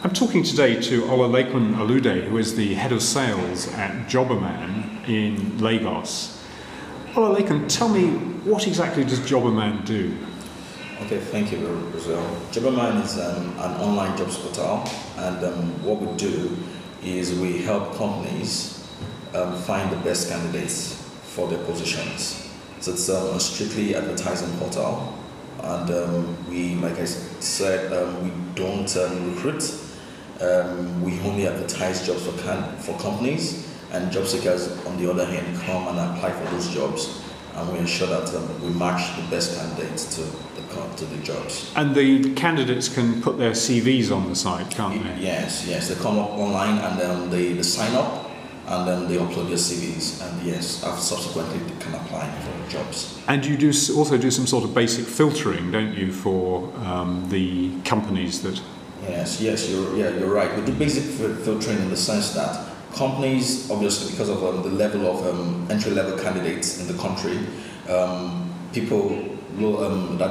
I'm talking today to Olalekan Olude, who is the head of sales at Jobberman in Lagos. Olalekan, tell me, what exactly does Jobberman do? Okay, thank you, Brazil. Jobberman is an online jobs portal, and what we do is we help companies find the best candidates for their positions. So it's a strictly advertising portal, and we, like I said, we don't recruit. We only advertise jobs for companies, and job seekers, on the other hand, come and apply for those jobs, and we ensure that we match the best candidates to the jobs. And the candidates can put their CVs on the site, can't they? Yes. They come up online and then they sign up, and then they upload their CVs, and yes, subsequently they can apply for jobs. And you also do some sort of basic filtering, don't you, for the companies that... Yes, you're right. We do basic filtering in the sense that companies, obviously, because of the level of entry-level candidates in the country, that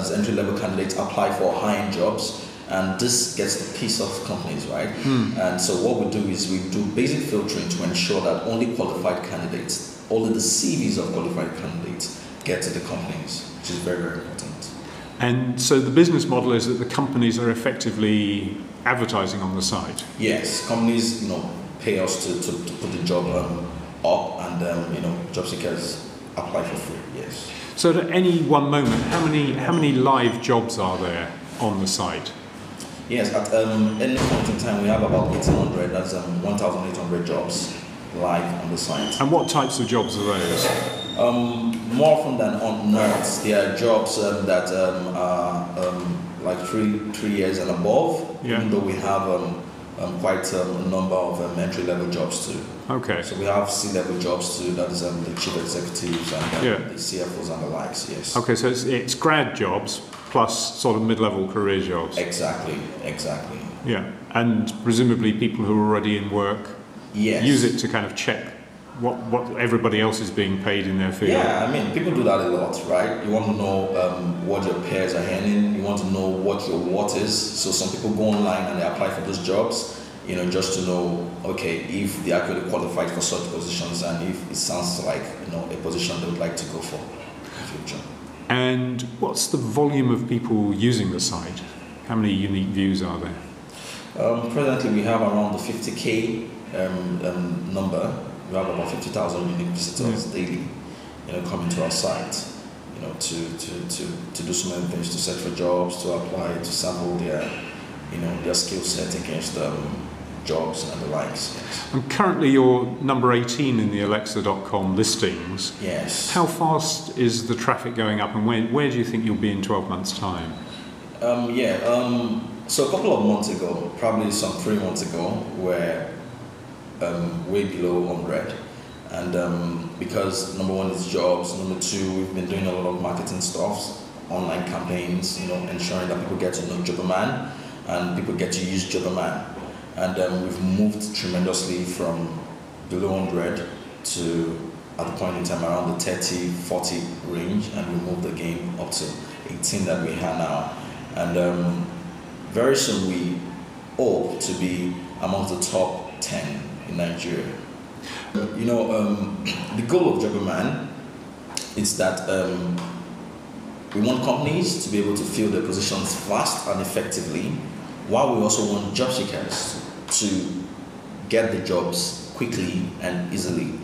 is entry-level candidates apply for high-end jobs, and this gets the piece of companies, right? And so what we do is we do basic filtering to ensure that only qualified candidates, only the CVs of qualified candidates get to the companies, which is very, very important. And so the business model is that the companies are effectively advertising on the site? Yes, companies, pay us to put the job up, and job seekers apply for free. Yes. So at any one moment, how many live jobs are there on the site? Yes, at any point in time we have about 1,800. That's 1,800 jobs live on the site. And what types of jobs are those? More often than not, there are jobs that are like three years and above. Yeah. Even though we have quite a number of entry-level jobs too. Okay. So we have C-level jobs too. That is the chief executives and the CFOs and the likes. Yes. Okay, so it's grad jobs plus sort of mid-level career jobs. Exactly. Yeah, and presumably people who are already in work. Yes. Use it to kind of check what everybody else is being paid in their field. Yeah, I mean, people do that a lot, right? You want to know what your peers are earning. You want to know what your worth is. So some people go online and they apply for those jobs, just to know, okay, if they actually qualified for such positions and if it sounds like, a position they would like to go for in the future. And what's the volume of people using the site? How many unique views are there? Presently, we have around the 50K number. We have about 50,000 unique visitors daily, coming to our site, to do so many things, to search for jobs, to apply, to sample their skill set against jobs and the likes. Yes. And currently you're number 18 in the Alexa.com listings. Yes. How fast is the traffic going up, and where do you think you'll be in 12 months' time? So a couple of months ago, probably some 3 months ago, we're way below 100, and because number one is jobs, number two, we've been doing a lot of marketing stuff, online campaigns, ensuring that people get to know Jobberman and people get to use Jobberman, and we've moved tremendously from below 100 to, at the point in time, around the 30-40 range, and we moved the game up to 18 that we have now, and very soon we hope to be amongst the top 10 in Nigeria. The goal of Jobberman is that we want companies to be able to fill their positions fast and effectively, while we also want job seekers to get the jobs quickly and easily.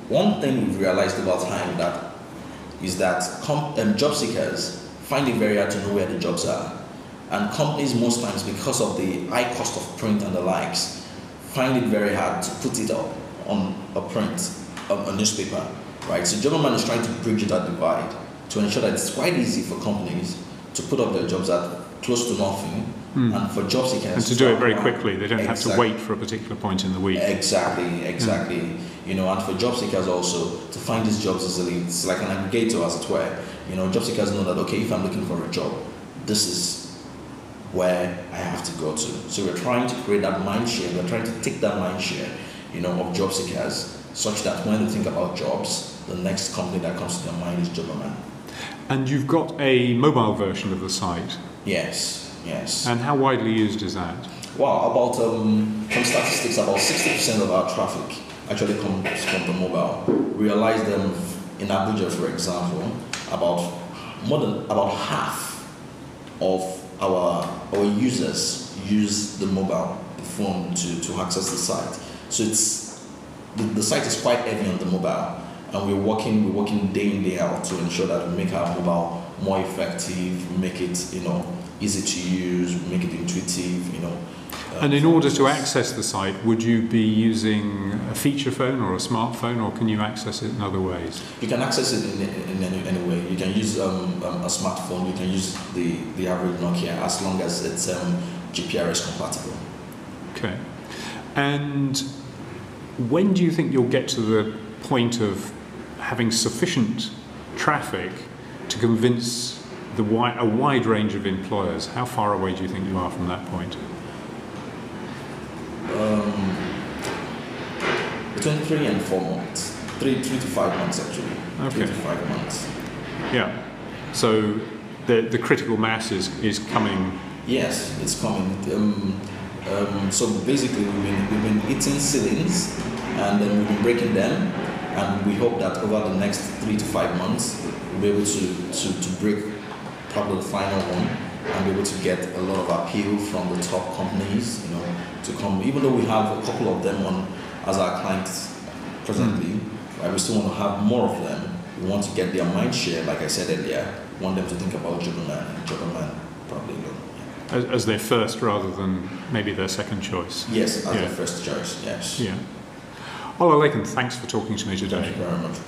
One thing we've realized over time is that job seekers find it very hard to know where the jobs are, and companies most times, because of the high cost of print and the likes, find it very hard to put it up on a print, a newspaper, right? So Jobberman is trying to bridge that divide to ensure that it's quite easy for companies to put up their jobs at close to nothing, and for job seekers and to do it very quickly. They don't have to wait for a particular point in the week. Exactly. And for job seekers also to find these jobs easily, it's like an aggregator, as it were. Job seekers know that, okay, if I'm looking for a job, this is where I have to go to. So we're trying to create that mind share. We're trying to take that mind share, of job seekers, such that when they think about jobs, the next company that comes to their mind is Jobberman. And you've got a mobile version of the site. Yes. And how widely used is that? Wow, about from statistics, about 60% of our traffic actually comes from the mobile. Realize them in Abuja, for example, about half of our users use the mobile phone to access the site. So the site is quite heavy on the mobile, and we're working day in, day out to ensure that we make our mobile more effective, make it easy to use, make it intuitive, And in order to access the site, would you be using a feature phone or a smartphone, or can you access it in other ways? You can access it in any way. You can use a smartphone, you can use the average Nokia, as long as it's GPRS compatible. Okay. And when do you think you'll get to the point of having sufficient traffic to convince a wide range of employers? How far away do you think you are from that point? Between 3 and 4 months. 3 to 5 months, actually. Okay. 3 to 5 months. Yeah. So the critical mass is coming. Yes, it's coming. So basically, we've been hitting ceilings, and then we've been breaking them, and we hope that over the next 3 to 5 months, we'll be able to break probably the final one, and be able to get a lot of appeal from the top companies, to come. Even though we have a couple of them on as our clients presently, right, we still want to have more of them. We want to get their mind share, like I said earlier. We want them to think about Jobberman probably. As their first rather than maybe their second choice. Yes, as their first choice, yes. Yeah. Olalekan, thanks for talking to me today. Thank you very much.